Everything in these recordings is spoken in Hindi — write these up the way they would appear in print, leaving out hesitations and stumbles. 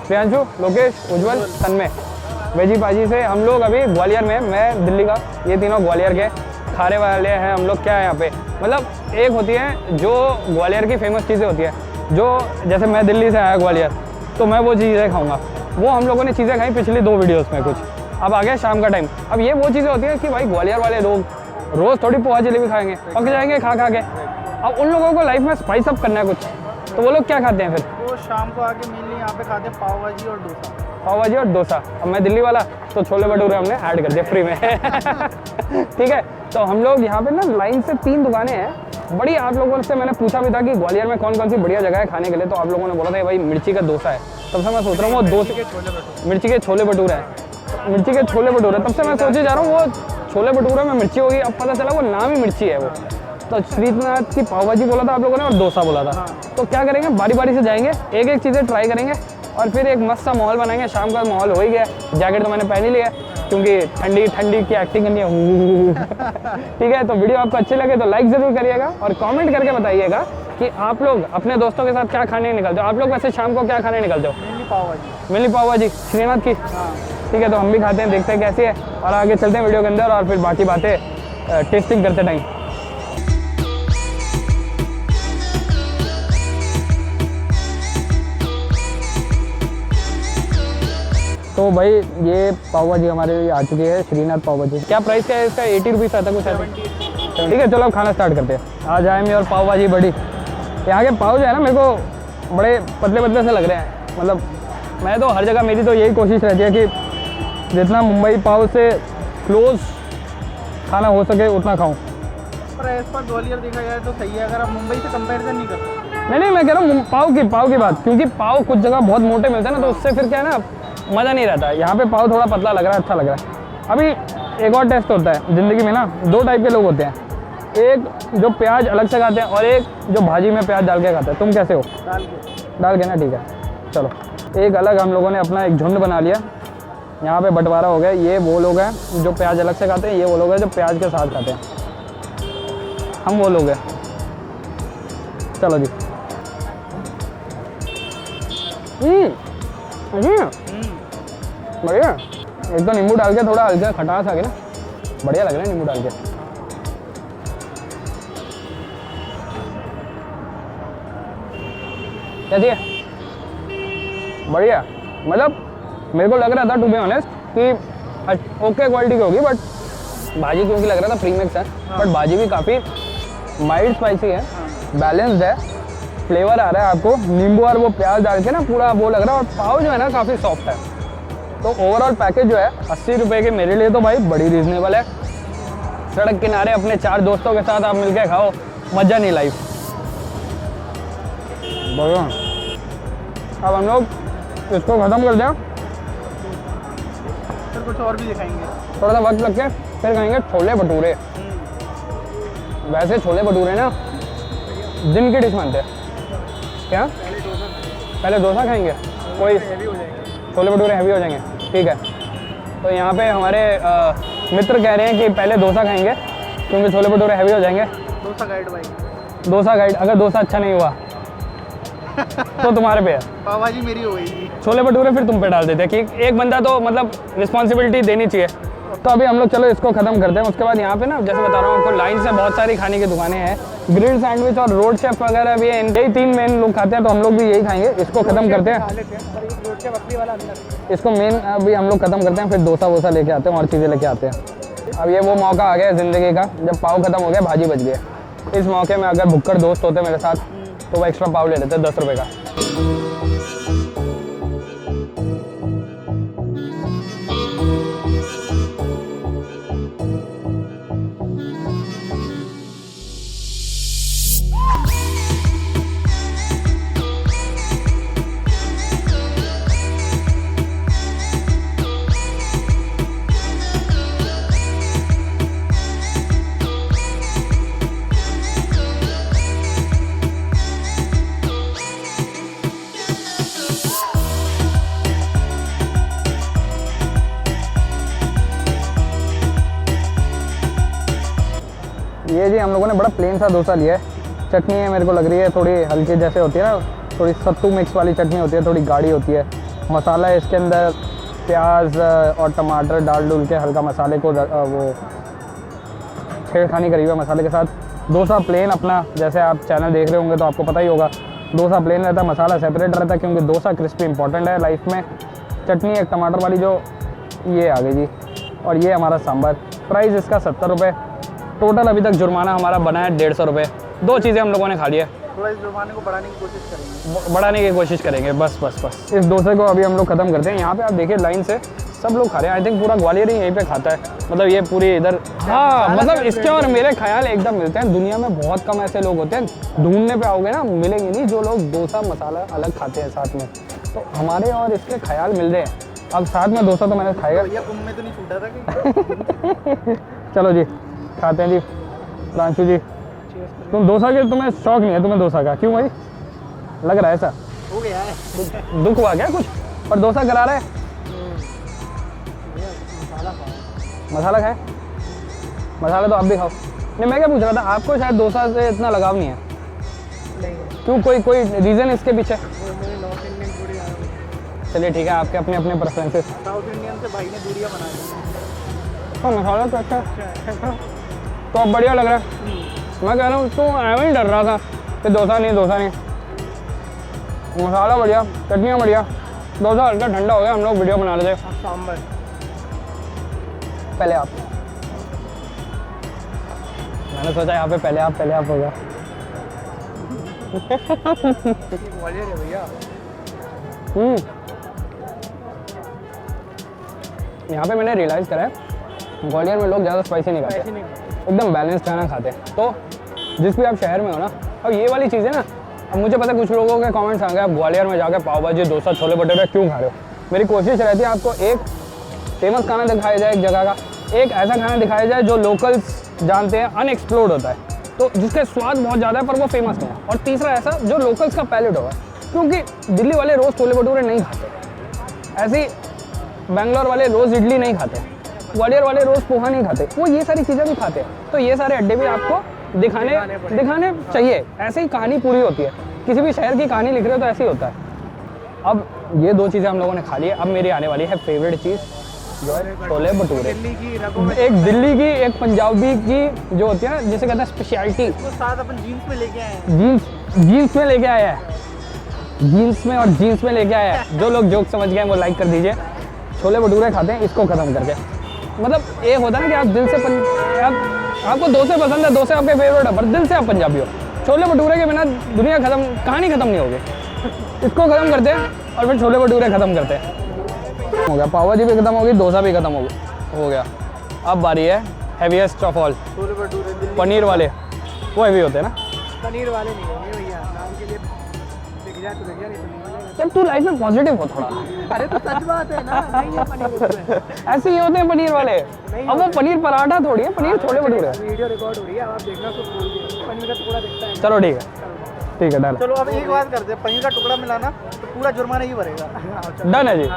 प्रियांशु, लोकेश, उज्जवल, तन्मय, वेजी पाजी से हम लोग अभी ग्वालियर में, मैं दिल्ली का, ये तीनों ग्वालियर के खाने वाले हैं हम लोग। क्या है यहाँ पे, मतलब एक होती है जो ग्वालियर की फेमस चीज़ें होती है, जो जैसे मैं दिल्ली से आया ग्वालियर तो मैं वो चीज़ें खाऊंगा, वो हम लोगों ने चीज़ें खाई पिछली 2 वीडियोस में कुछ। अब आ गया शाम का टाइम, अब ये वो चीज़ें होती हैं कि भाई ग्वालियर वाले लोग रोज़ थोड़ी पोहा जलेबी खाएंगे, पक जाएंगे खा खा के। अब उन लोगों को लाइफ में स्पाइस अप करना है कुछ, तो वो लोग क्या खाते हैं फिर? वो शाम को आके मेनली यहाँ पे खाते हैं पाव भाजी और डोसा। पाव भाजी और डोसा। अब मैं दिल्ली वाला तो छोले भटूरे हमने ऐड कर दिया फ्री में ठीक है, तो हम लोग यहाँ पे ना लाइन से 3 दुकानें हैं बड़ी। आप लोगों से मैंने पूछा भी था कि ग्वालियर में कौन कौन सी बढ़िया जगह है खाने के लिए, तो आप लोगों ने बोला था भाई मिर्ची का डोसा है। तब से मैं सोच रहा हूँ वो मिर्ची के छोले भटूरे हैं, मिर्ची के छोले भटूरे। तब से मैं सोचे जा रहा हूँ वो छोले भटूरे में मिर्ची होगी, अब पता चला वो नाम ही मिर्ची है वो। तो श्रीनाथ की पाव भाजी बोला था आप लोगों ने और डोसा बोला था। तो क्या करेंगे, बारी बारी से जाएंगे, एक एक चीज़ें ट्राई करेंगे और फिर एक मस्त सा माहौल बनाएंगे। शाम का माहौल हो ही गया, जैकेट तो मैंने पहन ही लिया क्योंकि ठंडी ठंडी की एक्टिंग करनी है ठीक है, तो वीडियो आपको अच्छी लगे तो लाइक ज़रूर करिएगा और कमेंट करके बताइएगा कि आप लोग अपने दोस्तों के साथ क्या खाने निकलते हो। आप लोग वैसे शाम को क्या खाने निकलते हो? मेनली पाव भाजी श्रीनाथ की। ठीक है, तो हम भी खाते हैं, देखते हैं कैसी है और आगे चलते हैं वीडियो के अंदर और फिर बाकी बातें टेस्टिंग करते टाइम। तो भाई ये पाव भाजी हमारे लिए आ चुकी है, श्रीनाथ पाव भाजी। क्या प्राइस क्या है इसका? 80 रुपीज़ आता कुछ ऐसा। ठीक है, चलो अब खाना स्टार्ट करते हैं। आज आए मैं और पाव भाजी बड़ी। यहाँ के पाव जो है ना मेरे को बड़े पतले पतले से लग रहे हैं, मतलब मैं तो हर जगह मेरी तो यही कोशिश रहती है कि जितना मुंबई पाव से क्लोज खाना हो सके उतना खाऊँ। पर एज पर ग्वालियर देखा जाए तो सही है, अगर आप मुंबई से कंपेरिजन नहीं करते। नहीं, मैं कह रहा हूँ पाव की बात, क्योंकि पाव कुछ जगह बहुत मोटे मिलते हैं ना, तो उससे फिर क्या है ना मज़ा नहीं रहता है। यहाँ पे पाव थोड़ा पतला लग रहा है, अच्छा लग रहा है। अभी एक और टेस्ट होता है ज़िंदगी में ना, 2 टाइप के लोग होते हैं, एक जो प्याज अलग से खाते हैं और एक जो भाजी में प्याज डाल के खाता है। तुम कैसे हो? डाल के ना, ठीक है। चलो एक अलग हम लोगों ने अपना एक झुंड बना लिया, यहाँ पे बंटवारा हो गया। ये वो लोग हैं जो प्याज अलग से खाते हैं, ये वो लोग हैं जो प्याज के साथ खाते हैं, हम वो लोग हैं। चलो जी। बढ़िया, एक तो नींबू डाल के थोड़ा हल्का खटास आ गया ना, बढ़िया लग रहा है नींबू डाल के। कैसी है? बढ़िया, मतलब मेरे को लग रहा था टू बी ऑनेस्ट कि ओके क्वालिटी की होगी, बट भाजी क्योंकि लग रहा था प्रीमिक्स है, बट भाजी भी काफ़ी माइल्ड स्पाइसी है, बैलेंस्ड है, फ्लेवर आ रहा है आपको नींबू और वो प्याज डाल के ना, पूरा वो लग रहा है। और पाव जो है ना काफ़ी सॉफ्ट है। तो ओवरऑल पैकेज जो है 80 रुपये के मेरे लिए तो भाई बड़ी रीजनेबल है। सड़क किनारे अपने 4 दोस्तों के साथ आप मिलके खाओ, मज़ा नहीं लाइफ। बढ़िया, अब हम लोग इसको ख़त्म कर दें, फिर कुछ और भी दिखाएंगे, थोड़ा सा वक्त लग के फिर खाएंगे छोले भटूरे। वैसे छोले भटूरे ना दिन की डिश मानते हैं क्या? पहले डोसा खाएंगे, कोई छोले भटूरे हैवी हो जाएंगे। ठीक है, तो यहाँ पे हमारे मित्र कह रहे हैं कि पहले डोसा खाएंगे क्योंकि छोले भटूरे हैवी हो जाएंगे। डोसा गाइड भाई, डोसा गाइड। अगर डोसा अच्छा नहीं हुआ तो तुम्हारे पे है, पाव भाजी मेरी हो गई, छोले भटूरे फिर तुम पे डाल देते कि एक बंदा तो मतलब रिस्पॉन्सिबिलिटी देनी चाहिए। तो अभी हम लोग चलो इसको ख़त्म करते हैं। उसके बाद यहाँ पे ना जैसे बता रहा हूँ आपको लाइन से बहुत सारी खाने की दुकानें हैं, ग्रिल सैंडविच और रोड शेफ वगैरह भी है। यही 3 मेन लोग खाते हैं, तो हम लोग भी यही खाएंगे। इसको ख़त्म करते हैं, इसको मेन अभी हम लोग ख़त्म करते हैं, फिर डोसा वोसा लेके आते हैं और चीज़ें लेके आते हैं। अब ये वो मौका आ गया ज़िंदगी का जब पाव ख़त्म हो गया, भाजी बच गई। इस मौके में अगर भुक्कड़ दोस्त होते मेरे साथ तो वो एक्स्ट्रा पाव ले लेते 10 रुपये का। ये जी हम लोगों ने बड़ा प्लेन सा डोसा लिया है। चटनी है मेरे को लग रही है थोड़ी हल्की जैसे होती है ना, थोड़ी सत्तू मिक्स वाली चटनी होती है, थोड़ी गाढ़ी होती है, मसाला है इसके अंदर, प्याज और टमाटर डाल डूल के हल्का मसाले को वो छेड़खानी करी हुई है मसाले के साथ। डोसा प्लेन अपना, जैसे आप चैनल देख रहे होंगे तो आपको पता ही होगा, डोसा प्लेन रहता है, मसाला सेपरेट रहता है, क्योंकि डोसा क्रिस्पी इंपॉर्टेंट है लाइफ में। चटनी एक टमाटर वाली जो ये आ गई जी, और ये हमारा सांभर। प्राइस इसका 70 रुपये। टोटल अभी तक जुर्माना हमारा बना है 150 रुपये। 2 चीज़ें हम लोगों ने खा ली है, थोड़ा इस जुर्माने को बढ़ाने की कोशिश करेंगे, बढ़ाने की कोशिश करेंगे। बस इस डोसे को अभी हम लोग ख़त्म करते हैं। यहाँ पे आप देखिए लाइन से सब लोग खा रहे हैं। आई थिंक पूरा ग्वालियर ही यहीं पे खाता है, मतलब ये पूरी इधर। हाँ, मतलब इसके और मेरे ख्याल एकदम मिलते हैं। दुनिया में बहुत कम ऐसे लोग होते हैं, ढूंढने पे आओगे ना मिलेंगे नहीं, जो लोग डोसा मसाला अलग खाते हैं साथ में। तो हमारे और इसके ख्याल मिल रहे हैं। अब साथ में डोसा तो मैंने खाएगा। भैया कुंभ में तो नहीं छूटा था कि चलो जी खाते हैं जी। प्रांशु जी तुम डोसा के, तुम्हें शौक नहीं है तुम्हें डोसा का, क्यों भाई? लग रहा है ऐसा हो गया है, दुख हुआ क्या कुछ? और डोसा करा रहा है, मसाला खाए, मसाला तो आप भी खाओ। नहीं, मैं क्या पूछ रहा था, आपको शायद डोसा से इतना लगाव नहीं है, क्यों? कोई रीज़न इसके पीछे? चलिए ठीक है, आपके अपने अपने प्रेफरेंसेस। साउथ इंडियन से भाई ने दूरियां बना दी। तो मसाला तो अच्छा है, तो अब बढ़िया लग रहा है। मैं कह रहा हूँ तो ऐਵੇਂ ही डर रहा था कि डोसा नहीं। मसाला बढ़िया, चटनियाँ बढ़िया, डोसा हल्का ठंडा हो गया, हम लोग वीडियो बना रहे थे। सांभर पहले आप, मैंने सोचा यहाँ पे पहले आप होगा। ग्वालियर है भैया। यहाँ पे मैंने रियलाइज़ करा है, ग्वालियर में लोग ज़्यादा स्पाइसी नहीं खाते, एकदम बैलेंस खाना खाते हैं। तो जिस भी आप शहर में हो ना, अब ये वाली चीज़ है ना, अब मुझे पता है कुछ लोगों के कमेंट्स आएंगे, आप ग्वालियर में जाकर पाव भाजी डोसा छोले भटूरे क्यों खा रहे हो? मेरी कोशिश रहती है आपको एक फेमस खाना दिखाया जाए एक जगह का, एक ऐसा खाना दिखाया जाए जो लोकल्स जानते हैं, अनएक्सप्लोर्ड होता है, तो जिसका स्वाद बहुत ज़्यादा है पर वो फेमस नहीं है। और तीसरा ऐसा जो लोकल्स का पैलेट होगा, क्योंकि दिल्ली वाले रोज़ छोले भटूरे नहीं खाते, ऐसे ही बेंगलोर वाले रोज़ इडली नहीं खाते, ग्वालियर वाले रोज़ पोहा नहीं खाते, वो ये सारी चीज़ें भी खाते हैं। तो ये सारे अड्डे भी आपको दिखाने चाहिए। ऐसे ही कहानी पूरी होती है, किसी भी शहर की कहानी लिख रहे हो तो ऐसे ही होता है। अब ये 2 चीज़ें हम लोगों ने खा ली है, अब मेरी आने वाली है फेवरेट चीज़ जो है छोले भटूरे। एक दिल्ली की, एक पंजाबी की जो होती है, जिसे कहते हैं स्पेशलिटी। साथ अपन जीन्स में लेके आए हैं, जीन्स में लेके आया है, जीन्स में लेके आया है। जो लोग जोक समझ गए वो लाइक कर दीजिए। छोले भटूरे खाते हैं इसको ख़त्म करके, मतलब एक होता है ना कि आप दिल से आपको डोसे पसंद है, डोसे आपके फेवरेट है, पर दिल से आप पंजाबी हो। छोले भटूरे के बिना दुनिया खत्म, कहानी खत्म नहीं होगी। इसको ख़त्म करते हैं और फिर छोले भटूरे ख़त्म करते हैं। हो गया, पाव भाजी भी खत्म होगी, डोसा भी खत्म हो गया। अब बारी है heaviest of all, chole bhature paneer वाले। वो हैवी होते हैं ना, पनीर वाले नहीं होंगे भैया, नाम के लिए दिख जाए तो दिख जाए, नहीं तो नहीं मिलेगा। जब तू लाइफ में पॉजिटिव हो थोड़ा। अरे तो सच बात है ना, नहीं है पनीर भटूरे। ऐसे ही होते हैं पनीर वाले। अब वो पनीर पराठा थोड़ी है, पनीर छोले भटूरे। वीडियो रिकॉर्ड हो रही है, अब आप देखना तो पनीर का टुकड़ा दिखता है। चलो ठीक है डन। चलो अब एक बात करते हैं, पनीर का टुकड़ा मिलाना तो पूरा जुर्माना ही भरेगा। डन है जी।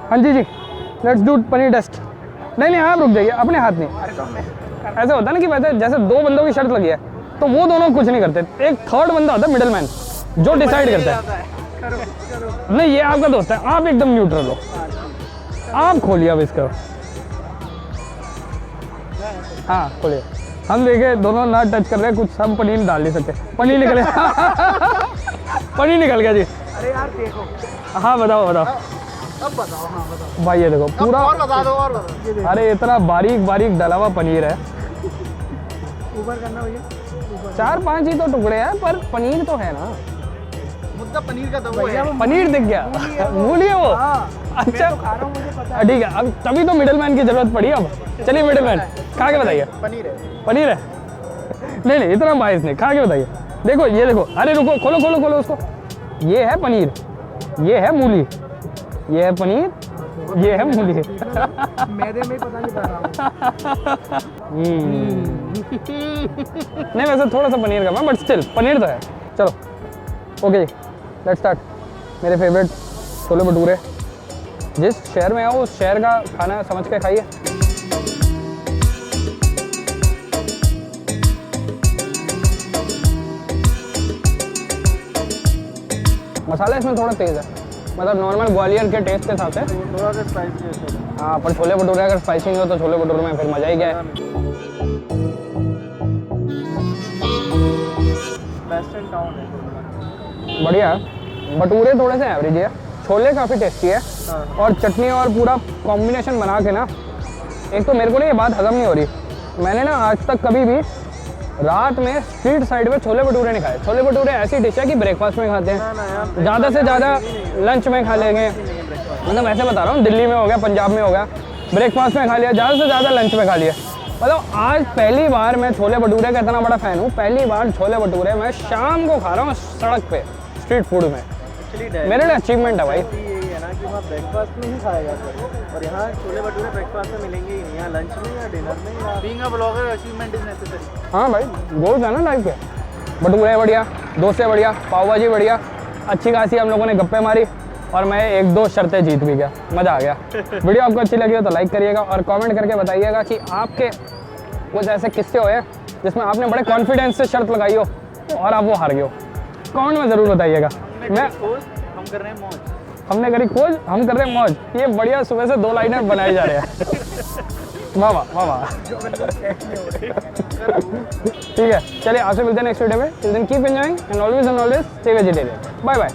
हाँ जी लेट्स डू पनीर टेस्ट। नहीं आप रुक जाइए, अपने हाथ नहीं। ऐसे होता है ना कि वैसे जैसे 2 बंदों की शर्त लगी है तो वो दोनों कुछ नहीं करते, एक थर्ड बंदा होता है मिडिल मैन जो डिसाइड करता है। नहीं ये आपका दोस्त है, आप एकदम न्यूट्रल हो। आप खोलिए अब इसका। हाँ खोलिए। हम देखे दोनों ना टच कर रहे हैं, कुछ हम पनीर डाल नहीं सकते। पनीर निकले पनीर निकल गया जी। अरे यार देखो। हाँ बताओ अब बताओ। हाँ बताओ भाई, ये देखो पूरा। और बता दो। अरे इतना बारीक डला हुआ पनीर है। ऊपर करना भैया, 4-5 ही तो टुकड़े हैं पर पनीर तो है ना। मुद्दा पनीर का तो है। पनीर दिख गया, मूली है वो। अच्छा खा रहा हूँ, मुझे पता ठीक है। अब तभी तो मिडिलमैन की जरूरत पड़ी। अब चलिए मिडिलमैन खा के बताइए। पनीर है। नहीं इतना बाइस नहीं, खा के बताइए। देखो ये देखो, अरे रुको, खोलो उसको। ये है पनीर, ये है मूली, ये है पनीर ये है मूली। मैदे में ही पता नहीं पड़ रहा नहीं वैसे थोड़ा सा पनीर का बट स्टिल पनीर तो है। चलो ओके लेट्स स्टार्ट। मेरे फेवरेट छोले भटूरे, जिस शहर में आओ उस शहर का खाना समझ के खाइए। मसाला इसमें थोड़ा तेज़ है, मतलब नॉर्मल ग्वालियर के टेस्ट के हिसाब से थोड़ा सा स्पाइसी है। हाँ, पर छोले भटूरे अगर स्पाइसी नहीं हो तो छोले भटूरे में फिर मज़ा ही क्या है। वेस्टर्न टाउन है। बढ़िया है, भटूरे थोड़े से एवरेज है, छोले काफ़ी टेस्टी है और चटनी और पूरा कॉम्बिनेशन बना के ना, एक तो मेरे को ना ये बात हजम नहीं हो रही, मैंने ना आज तक कभी भी रात में स्ट्रीट साइड में छोले भटूरे नहीं खाए। छोले भटूरे ऐसी डिश है कि ब्रेकफास्ट में खाते हैं, ज़्यादा से ज़्यादा लंच में खा लेंगे, मतलब ऐसे बता रहा हूँ, दिल्ली में हो गया, पंजाब में हो गया, ब्रेकफास्ट में खा लिया, ज़्यादा से ज़्यादा लंच में खा लिया। मतलब आज पहली बार मैं छोले भटूरे का इतना बड़ा फ़ैन हूँ, पहली बार छोले भटूरे मैं शाम को खा रहा हूँ सड़क पे स्ट्रीट फूड में। मेरे लिए अचीवमेंट है भाई। यही है ना कि वहाँ ब्रेकफास्ट में ही खाया जाता है और यहाँ छोले भटूरे ब्रेकफास्ट में मिलेंगे ही नहीं, यहाँ लंच में या डिनर में या being a blogger achievement is necessary. हाँ भाई गोल्स है ना लाइफ के। भटूरे बढ़िया, डोसे बढ़िया, पाव भाजी बढ़िया, अच्छी खासी हम लोगों ने गप्पे मारी और मैं 1-2 शर्तें जीत भी गया, मज़ा आ गया। वीडियो आपको अच्छी लगी हो तो लाइक करिएगा और कमेंट करके बताइएगा कि आपके कुछ ऐसे किस्से हुए जिसमें आपने बड़े कॉन्फिडेंस से शर्त लगाई हो और आप वो हार गए हो। कमेंट में ज़रूर बताइएगा। मैं हम कर रहे हैं मौज, हमने करी खोज, हम कर रहे हैं मौज। ये बढ़िया सुबह से 2 लाइनर बनाए जा रहे हैं। वाह वाह वाह वाह। ठीक है, चलिए आपसे मिलते हैं नेक्स्ट वीडियो में। Till then keep enjoying and always stay vegetarian. Bye bye.